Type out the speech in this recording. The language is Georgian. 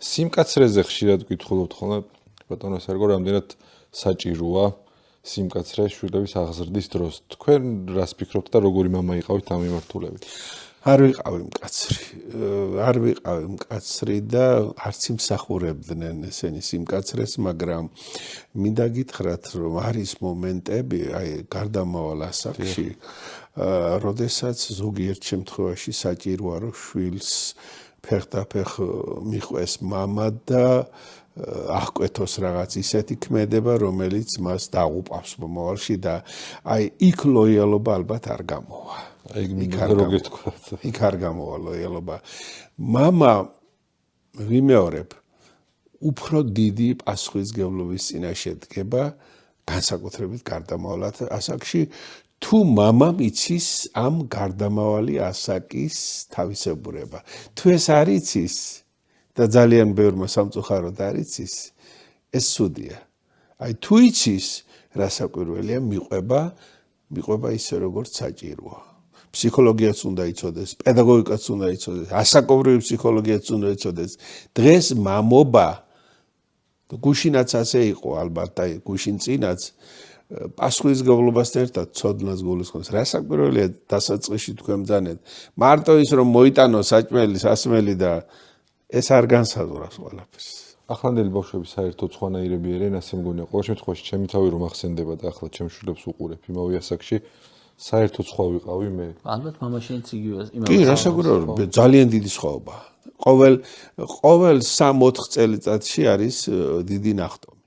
სიმკაცრეზე ხშირად გითხულობთ ხოლმე ბატონო სერგო, რამდენად საჭიროა სიმკაცრე შვილების აღზრდის დროს. თქვენ რას ფიქრობთ და როგორი მამა იყავით ამ მიმართულებით? არ ვიყავი მკაცრი და არც იმსახურებდნენ ესენი სიმკაცრეს, მაგრამ მინდა გითხრათ, რომ არის მომენტები, აი გარდამავალ ასაკში, როდესაც ზოგიერთ შემთხვევაში საჭიროა, რომ შვილს ფეხდაფეხ მიყვეს მამა და აღკვეთოს რაღაც ისეთი ქმედება, რომელიც მას დაღუპავს მომავალში და აი იქ ლოიალობა ალბათ არ გამოვა. იქ არ გამოვა ლოიალობა. მამა ვიმეორებ, უფრო დიდი პასუხისმგებლობის წინაშე დგება, განსაკუთრებით გარდამავალ ასაკში, თუ მამამ იცის ამ გარდამავალი ასაკის თავისებურება. თუ ეს არ იცის და ძალიან ბევრმა სამწუხაროდ არ იცის, ეს ცუდია. აი თუ იცის, რა საკვირველია, მიყვება ისე როგორც საჭიროა. ფსიქოლოგიაც უნდა იცოდეს, პედაგოგიკაც უნდა იცოდეს, ასაკობრივი ფსიქოლოგიაც უნდა იცოდეს. დღეს მამობა გუშინაც ასე იყო ალბათ, აი გუშინ წინაც პასუხისმგებლობასთან ერთად ცოდნას გულისხმობს. რა საკვირველია დასაწყისში თქვენ ბძანეთ. მარტო ის რომ მოიტანო საჭმელი, სასმელი და ეს არ განსაზღვრავს ყველაფერს. ახლანდელი ბავშვები საერთოდ სხვანაირები არიან, ასე მგონია. ყოველ შემთხვევაში ჩემი თავი რომ ახსენდება და ახლა ჩემს შვილებს უყურებ იმავე ასაკში, საერთოდ სხვა ვიყავი მე. ალბათ მამაშენიც იგივე იმავე. კი, რა საკვირველია, ძალიან დიდი სხვაობაა. ყოველ 3-4 წელიწადში არის დიდი ნახტომი.